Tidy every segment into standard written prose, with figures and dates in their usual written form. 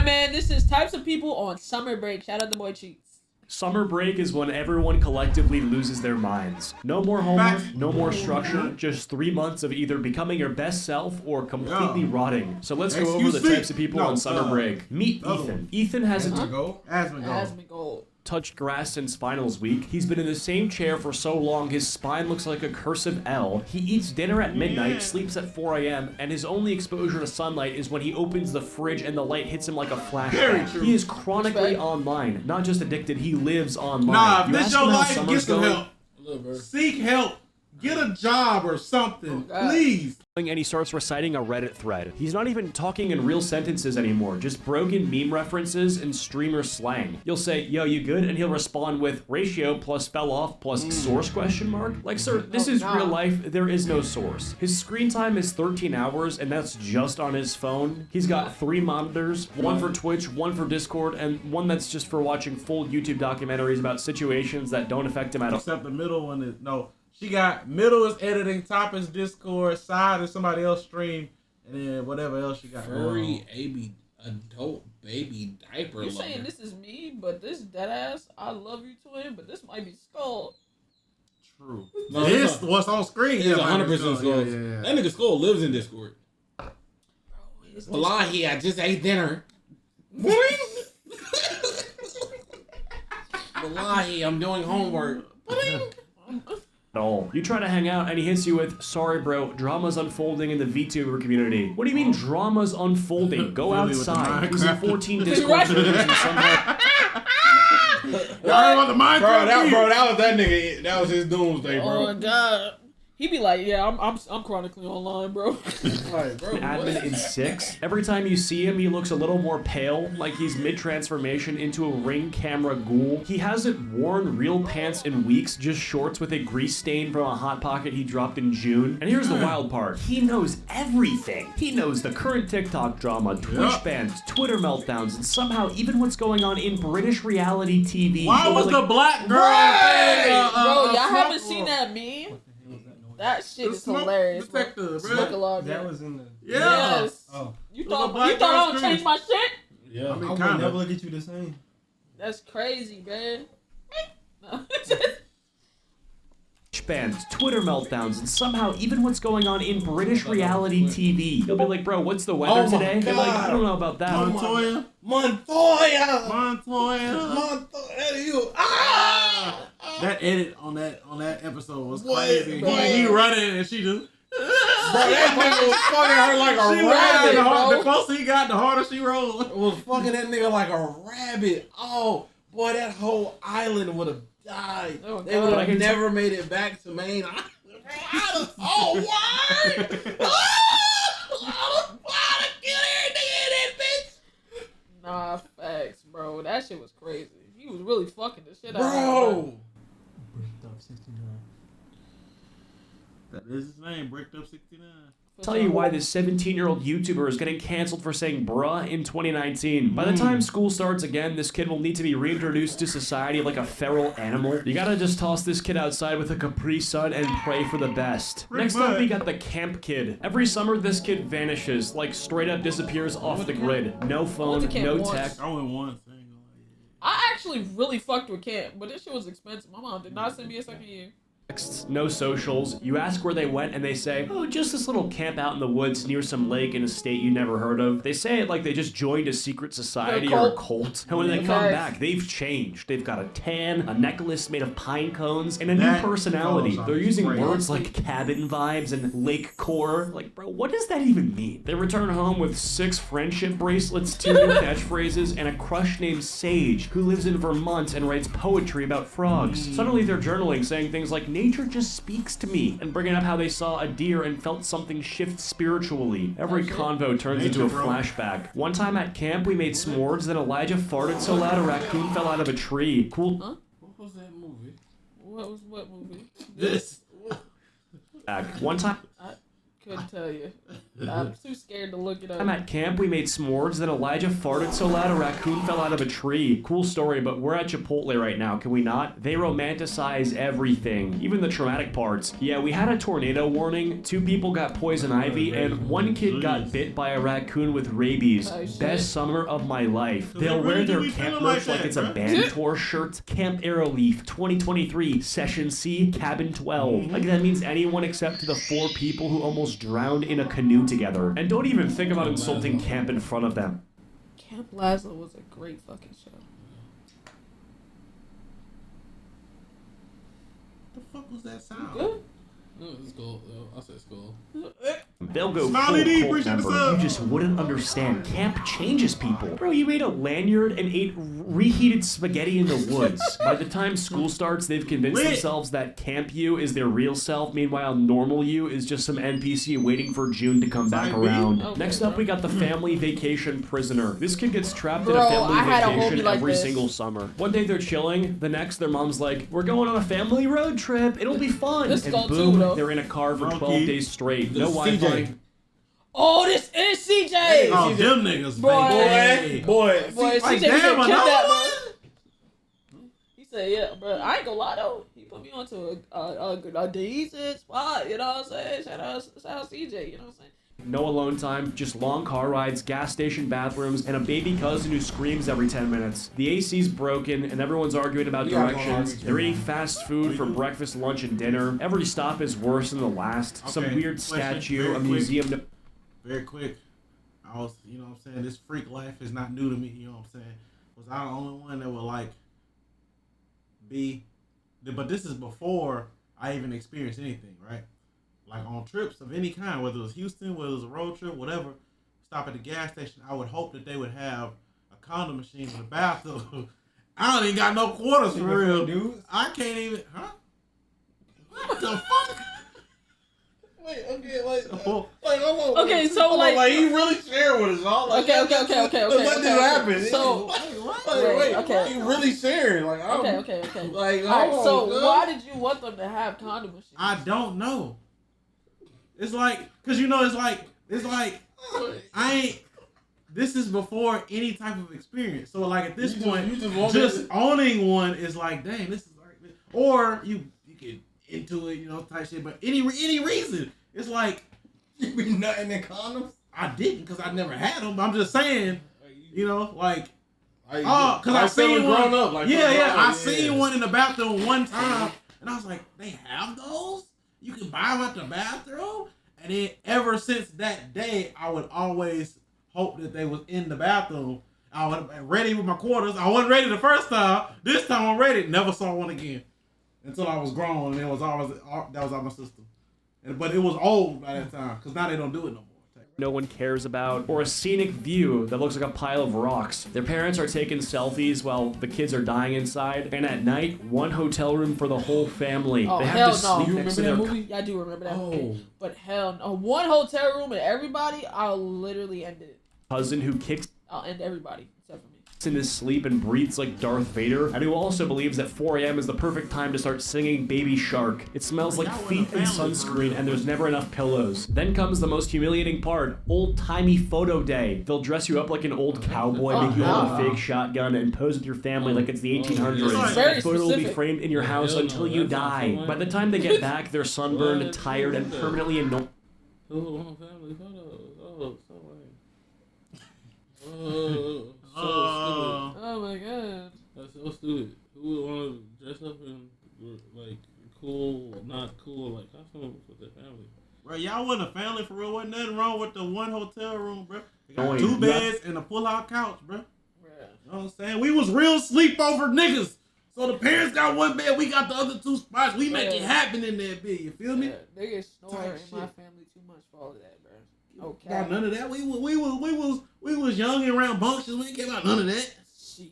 man. This is Types of People on summer break. Shout out to boy Cheats. Summer break is when everyone collectively loses their minds. No more homework, no more structure, just 3 months of either becoming your best self or completely rotting. So let's go over the types of people on summer break. Meet Ethan. Ethan has Asmongold. touched grass since finals week. He's been in the same chair for so long his spine looks like a cursive L. He eats dinner at midnight, sleeps at 4 a.m., and his only exposure to sunlight is when he opens the fridge and the light hits him like a flashbang. He is chronically online, not just addicted, he lives online. Nah, if this your life, get some help. Seek help. Get a job or something, please. And he starts reciting a Reddit thread. He's not even talking in real sentences anymore, just broken meme references and streamer slang. You'll say, yo, you good? And he'll respond with ratio plus fell off plus source question mark. Like, sir, this is real life. There is no source. His screen time is 13 hours, and that's just on his phone. He's got 3 monitors, one for Twitch, one for Discord, and one that's just for watching full YouTube documentaries about situations that don't affect him at all. Except the middle one is, no. She got middle is editing, top is Discord, side is somebody else stream, and then whatever else she got. Furry adult baby diaper. You're saying this is me, but this deadass, I love you twin, but this might be Skull. True. No, this what's on screen. It's 100% Skull. That nigga Skull lives in Discord. Wallahi, I just ate dinner. Wallahi, I'm doing homework. All. You try to hang out and he hits you with, sorry bro, drama's unfolding in the VTuber community. What do you mean drama's unfolding? Go outside. He's in 14 Discord servers and somehow... Y'all the Minecraft? Bro, that was that nigga. That was his doomsday, bro. Oh my god. He be like, yeah, I'm chronically online, bro. Right, bro. Admin in 6. Every time you see him, he looks a little more pale, like he's mid-transformation into a ring camera ghoul. He hasn't worn real pants in weeks, just shorts with a grease stain from a Hot Pocket he dropped in June. And here's the wild part. He knows everything. He knows the current TikTok drama, Twitch bans, Twitter meltdowns, and somehow even what's going on in British reality TV. Why was the black girl bro, y'all haven't seen that meme? That shit is hilarious, bro. That was in the... Yeah. Yes. Oh. You thought I would change my shit? Yeah. I mean, I would never look at you the same. That's crazy, man. No. Bans, Twitter meltdowns, and somehow even what's going on in British reality TV. He'll be like, bro, what's the weather today? They're like, I don't know about that. Montoya. You. That edit on that episode was crazy. He running and she just. Bro, that nigga was fucking her like a rabbit. The closer he got, the harder she rolled. Was fucking that nigga like a rabbit. Oh, boy, that whole island would have died. Oh, they would have never made it back to Maine. Oh, word! Nah, facts, bro. That shit was crazy. He was really fucking the shit out of bro. Bricked up 69. That is his name, Bricked Up 69. Tell you why this 17-year-old YouTuber is getting canceled for saying bruh in 2019. By the time school starts again, this kid will need to be reintroduced to society like a feral animal. You gotta just toss this kid outside with a Capri Sun and pray for the best. Next up, we got the camp kid. Every summer, this kid vanishes, like straight up disappears off the grid. No phone, no text. I went once. I actually really fucked with camp, but this shit was expensive. My mom did not send me a second year. No socials. You ask where they went and they say, oh, just this little camp out in the woods near some lake in a state you never heard of. They say it like they just joined a secret society or a cult. And when they come back, they've changed. They've got a tan, a necklace made of pine cones, and a new personality. They're using words like cabin vibes and lake core. Like, bro, what does that even mean? They return home with 6 friendship bracelets, 2 new catchphrases, and a crush named Sage, who lives in Vermont and writes poetry about frogs. Suddenly they're journaling, saying things like, nature just speaks to me, and bringing up how they saw a deer and felt something shift spiritually. Every convo turns into a flashback. One time at camp, we made s'mores, then Elijah farted so loud a raccoon fell out of a tree. Cool. Huh? What was that movie? What movie? This. One time. I couldn't tell you. I'm too scared to look it up. I'm at camp, we made s'mores, then Elijah farted so loud a raccoon fell out of a tree. Cool story, but we're at Chipotle right now, can we not? They romanticize everything, even the traumatic parts. Yeah, we had a tornado warning, 2 people got poison ivy, and 1 kid got bit by a raccoon with rabies. Best summer of my life. They'll wear their camp merch like it's a band tour shirt. Camp Arrowleaf 2023, Session C, Cabin 12. Like that means anyone except to the 4 people who almost drowned in a canoe together. And don't even think about insulting camp in front of them. Camp Lazlo was a great fucking show. The fuck was that sound? Good? It's cool. I said it's cool. They'll go Smiley D, full appreciate cult the member. sub. You just wouldn't understand. Camp changes people. Bro, you made a lanyard and ate reheated spaghetti in the woods. By the time school starts, they've convinced themselves that Camp You is their real self. Meanwhile, normal you is just some NPC waiting for June to come back around. Okay, Next up, we got the family vacation prisoner. This kid gets trapped in Bro, a family I had a vacation homie like every this. single summer. One day they're chilling. The next, their mom's like, "We're going on a family road trip. It'll be fun." This And go boom, too, though. they're in a car for 12 days straight. No This Wi-Fi. CJ. Oh, this is CJ! Oh, them niggas, Boy. baby. Boy, like, CJ damn, get another kidnapped, one? bro. He said, yeah, bro. I ain't gonna lie, though. He put me onto a decent spot, you know what I'm saying? Shout out CJ, you know what I'm saying? No alone time, just long car rides, gas station bathrooms, and a baby cousin who screams every 10 minutes. The AC's broken, and everyone's arguing about directions. They're eating fast food for breakfast, lunch, and dinner. Every stop is worse than the last. Some Okay, weird question, statue, very a quick. museum. Very quick. I was, you know what I'm saying? This freak life is not new to me, you know what I'm saying? Was I the only one that would, like, but this is before I even experienced anything, right? Like on trips of any kind, whether it was Houston, whether it was a road trip, whatever, stop at the gas station, I would hope that they would have a condom machine in the bathroom. I don't even got no quarters for real, dude. I can't even, huh? What the fuck? Wait, okay, like, Oh. hold on. Okay, so, like, he really shared with us, y'all. Like, Okay. Let this happen. So, wait, okay. he really sharing. Like, okay. Like, Alright, hold so on, cuz. why did you want them to have condom machines? I don't know. It's like, cause you know, it's like, I ain't. This is before any type of experience. So like at this point, just owning one is like, dang, this is like, or you get into it, you know, type shit. But any reason, it's like You be nutting in condoms? I didn't, cause I never had them. I'm just saying, you know, like. Cause I seen one. grown up. Like, I seen one in the bathroom one time, and I was like, they have those? You can buy them at the bathroom? And then ever since that day, I would always hope that they was in the bathroom. I was ready with my quarters. I wasn't ready the first time. This time I'm ready. Never saw one again until I was grown, and it was always that was out my system. But it was old by that time, because now they don't do it no more. No one cares about, or a scenic view that looks like a pile of rocks. Their parents are taking selfies while the kids are dying inside, and at night, one hotel room for the whole family. Oh, they have hell to no. sleep You next to remember their that movie? Yeah, I do remember that movie. But hell no. One hotel room and everybody, I'll literally end it. cousin who kicks I'll end everybody except for me. in his sleep and breathes like Darth Vader, and who also believes that 4 a.m. is the perfect time to start singing Baby Shark. It smells like feet and sunscreen, and there's never enough pillows. Then comes the most humiliating part, old-timey photo day. They'll dress you up like an old cowboy, make you hold a fake shotgun, and pose with your family like it's the 1800s. Very The photo will be specific. framed in your house until you die. By the time they get back, they're sunburned, tired, and permanently annoyed. Family photos. Oh, so lame. Oh my god. That's so stupid. Who would want to dress up in like cool, not cool, like costumes with their family? Bro, y'all wasn't a family for real. Wasn't nothing wrong with the one hotel room, bro. They got Oh, 2 yeah. beds and a pull-out couch, bro. You know what I'm saying? We was real sleepover niggas. So the parents got 1 bed, we got the other 2 spots. We make it happen in that bed. You feel me? Niggas snore Type in my shit. family too much for all of that, bro. Okay. Got none of that. We was young and rambunctious. We ain't get about none of that. Shit.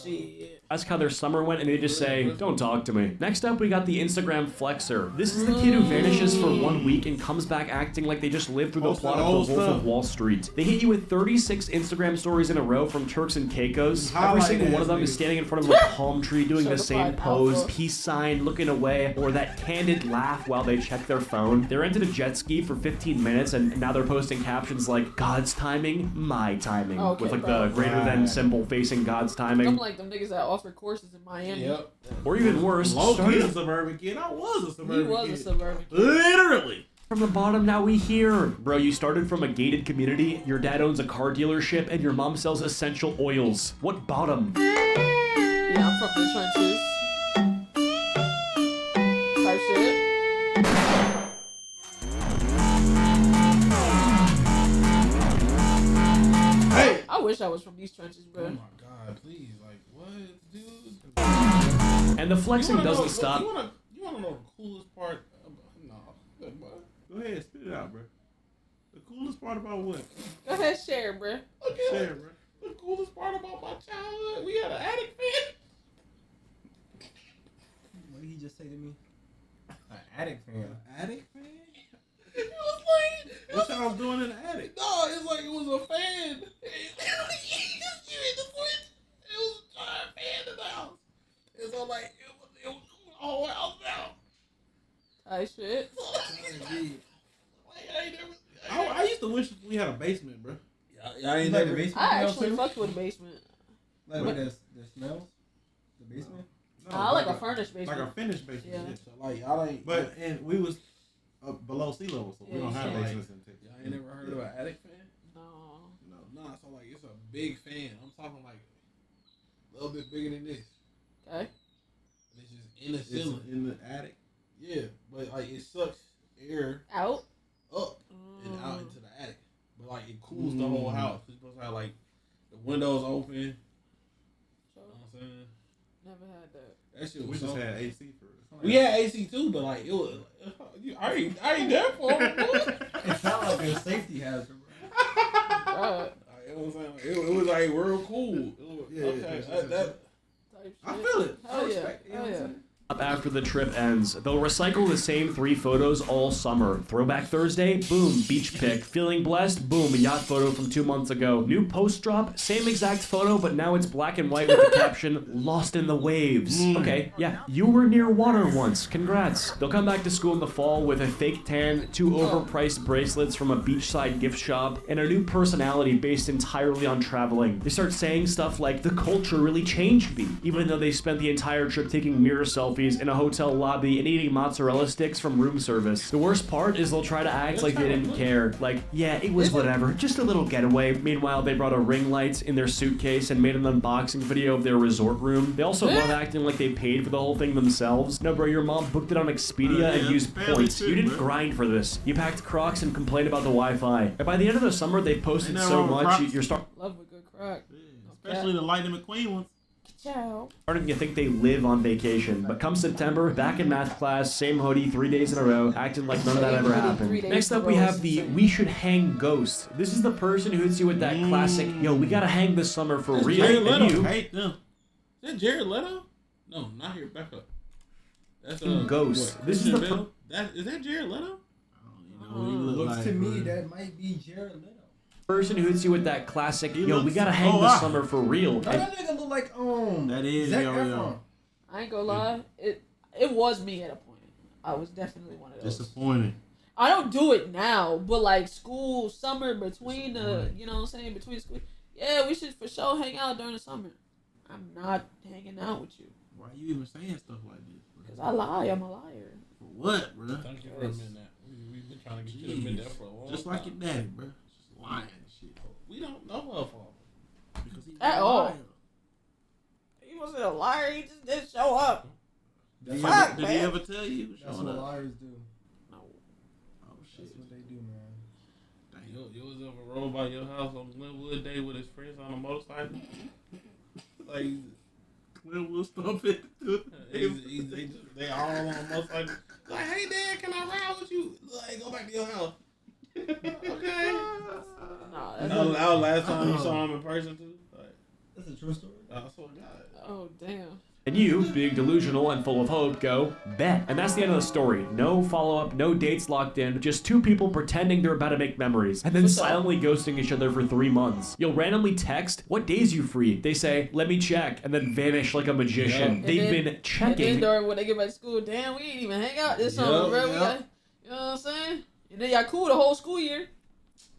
Shit. ask how their summer went, and they just say, don't talk to me. Next up, we got the Instagram flexer. This is the kid who vanishes for 1 week and comes back acting like they just lived through the plot of The Wolf of Wall Street. They hit you with 36 Instagram stories in a row from Turks and Caicos. Every single one of them is standing in front of a palm tree doing the same pose, peace sign, looking away, or that candid laugh while they check their phone. They rented a jet ski for 15 minutes, and now they're posting captions like, God's timing, my timing, with like the greater than symbol facing God's timing. I'm like them niggas that offer courses in Miami. Yep. Or even worse, Low-key a suburban kid. I was a suburban kid. He was a suburban kid. Literally. From the bottom, now we hear. Bro, you started from a gated community, your dad owns a car dealership, and your mom sells essential oils. What bottom? Yeah, I'm from the trenches. Type shit. Hey. I wish I was from these trenches, bro. Oh my god, please, like what, dude? And the flexing doesn't stop. You wanna know the coolest part? Go ahead, spit it out, bro. The coolest part about what? Go ahead, share, bro. Okay, Share, bro. the coolest part about my childhood, we had an attic fan. What did he just say to me? An attic fan. Attic fan? It was like What y'all was doing in the attic? no, it's like it was a fan. It was a giant fan in the house. And so like it was cool the whole house now. Type shit. Like I ain't never. I used to wish we had a basement, bro. I ain't Like the never. basement I smell actually too? fucked with a basement. Like with the smells? The basement? No, I like a furnished basement. Like a finished basement. Yeah. Yeah. So like y'all ain't. But and we was below sea level, so we Yeah, don't have yeah. basements in Texas. Y'all ain't never heard of an attic fan? No. Nah, so like it's a big fan. I'm talking like a little bit bigger than this. Okay. And it's just in the It's ceiling. in the attic. Yeah, but like it sucks air Out. up and out into the attic. But like it cools the whole house. It's supposed to have like the windows open. You know what I'm saying? Never had that. That shit We was just so. had AC for it. We had AC too, but like it was. I ain't there for it. It sounded like a safety hazard, bro. It was like real cool. Yeah, Okay, yeah, that Type I shit. feel it. I Hell yeah. respect it. You know what I'm Hell yeah. saying? After the trip ends, they'll recycle the same 3 photos all summer. Throwback Thursday, boom, beach pic. Feeling blessed, boom, a yacht photo from 2 months ago. New post drop, same exact photo, but now it's black and white with the caption, lost in the waves. Okay, yeah, you were near water once, congrats. They'll come back to school in the fall with a fake tan, 2 overpriced bracelets from a beachside gift shop, and a new personality based entirely on traveling. They start saying stuff like, the culture really changed me, even though they spent the entire trip taking mirror selfies in a hotel lobby and eating mozzarella sticks from room service. The worst part is they'll try to act like they didn't care. Like, yeah, it was whatever, just a little getaway. Meanwhile, they brought a ring light in their suitcase and made an unboxing video of their resort room. They also love acting like they paid for the whole thing themselves. No, bro, your mom booked it on Expedia and used points. You didn't grind for this. You packed Crocs and complained about the Wi-Fi. And by the end of the summer, they posted so much, you're starting Love a good crack. Especially the Lightning McQueen ones. Ciao. to think they live on vacation. But come September, back in math class, same hoodie 3 days in a row, acting like none of that ever happened. Next up, we have the we should hang ghost. This is the person who hits you with that classic, yo, we gotta hang this summer for real. Jared And you, Hate them. Is that Jared Leto? No, not here. Back up. That's Ghost. What, This is the Bell? Is that Jared Leto? Looks to me that might be Jared Leto. person who hits you with that classic, yo, we looks- gotta hang oh, this wow. summer for real. No, that nigga look like That is Zac yo. Efron. I ain't gonna lie. It was me at a point. I was definitely one of those. Disappointed. I don't do it now, but like school, summer, between the, you know what I'm saying, between school. Yeah, we should for sure hang out during the summer. I'm not hanging out with you. Why you even saying stuff like this, bro? Because I lie. I'm a liar. For what, bro? Thank you for admitting that. We've been trying to get you to admit that for a long time. Just like your daddy, bro. Just lying and shit. We don't know her father. Because he's At a all. liar. He wasn't a liar. He just didn't show up. Did, Fuck, did he man. ever tell you? That's Showing what up? liars do. No. Oh, shit. That's what they do, man. Damn. You was ever roll by your house on Glenwood Day with his friends on a motorcycle? Like, Clint will stop it. they all on a motorcycle. Like, hey, Dad, can I ride with you? Like, go back to your house. Okay. No, That that's was last time you saw him in person, too? Like, That's a true story. I swear to God. Oh damn. And you, being delusional and full of hope, go, bet. And that's the end of the story. No follow-up, no dates locked in, just two people pretending they're about to make memories, and then silently ghosting each other for 3 months. You'll randomly text, what days you free? They say, let me check, and then vanish like a magician. Yep. They've been checking. And then when they get back to school, damn, we ain't even hang out this summer, bro. We got, you know what I'm saying? And then y'all cool the whole school year.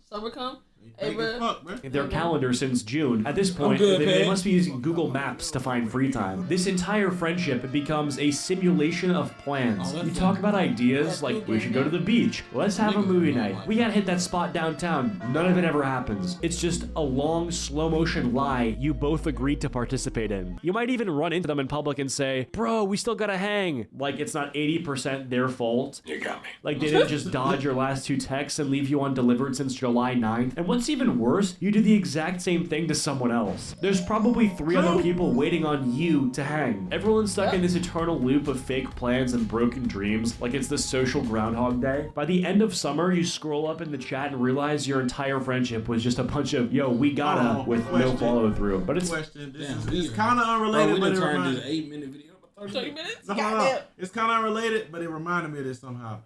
Summer come. Hey, bro. Their calendar since June. At this point, they must be using Google Maps to find free time. This entire friendship becomes a simulation of plans. You talk about ideas like we should go to the beach, let's have a movie night, we gotta hit that spot downtown. None of it ever happens. It's just a long slow motion lie you both agreed to participate in. You might even run into them in public and say, bro, we still gotta hang. Like it's not 80% their fault. You got me. Like they didn't just dodge your last 2 texts and leave you undelivered since July 9th. And what's even worse, you do the exact same thing to someone else. There's probably 3 other people waiting on you to hang. Everyone's stuck in this eternal loop of fake plans and broken dreams, like it's the social Groundhog Day. By the end of summer, you scroll up in the chat and realize your entire friendship was just a bunch of, yo, we gotta, with no follow through. But it's It's kind of unrelated, but it turned this 8-minute video about 30 minutes? No. It's kind of unrelated, but it reminded me of this somehow.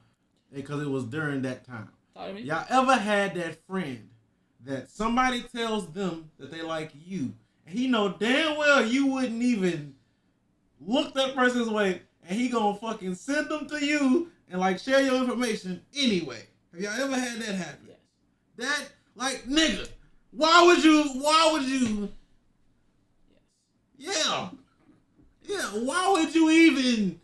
Because it was during that time. Y'all ever had that friend that somebody tells them that they like you, and he know damn well you wouldn't even look that person's way, and he gonna fucking send them to you and like share your information anyway? Have y'all ever had that happen? Yes. That, like, nigga, why would you? Yes. Yeah, why would you even,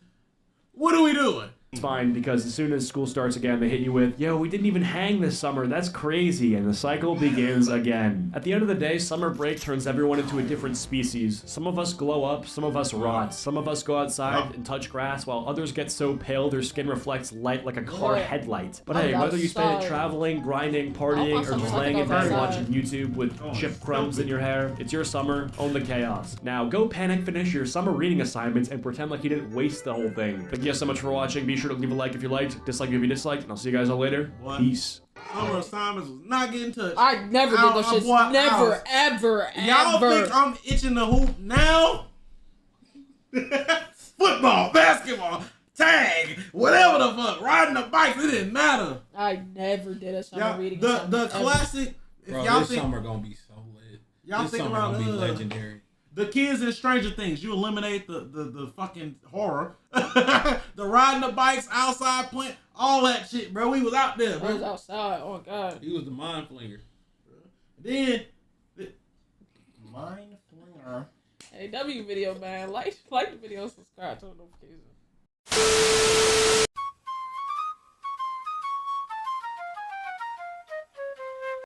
what are we doing? It's fine, because as soon as school starts again, they hit you with, yo, we didn't even hang this summer, that's crazy, and the cycle begins again. At the end of the day, summer break turns everyone into a different species. Some of us glow up, some of us rot, some of us go outside and touch grass, while others get so pale their skin reflects light like a car headlight. But hey, whether you spend it traveling, grinding, partying, or just laying in bed watching YouTube with chip crumbs in your hair, it's your summer, own the chaos. Now, go panic finish your summer reading assignments and pretend like you didn't waste the whole thing. Thank you guys so much for watching. Be sure to leave a like if you liked, dislike if you disliked, and I'll see you guys all later. Peace. Summer assignments was not getting touched. I never did those shits. Never, ever. Y'all think I'm itching the hoop now? Football, basketball, tag, whatever the fuck, riding a bike, it didn't matter. I never did a summer reading. The classic. If bro, y'all this think, summer gonna be so lit. Y'all this think summer about gonna be legendary. The kids in Stranger Things, you eliminate the fucking horror. The riding the bikes, outside playing, all that shit, bro. We was out there, bro. I was outside. Oh god. He was the mind flinger. Then Mind flinger. Hey, W video, man. Like the video, subscribe to the notifications.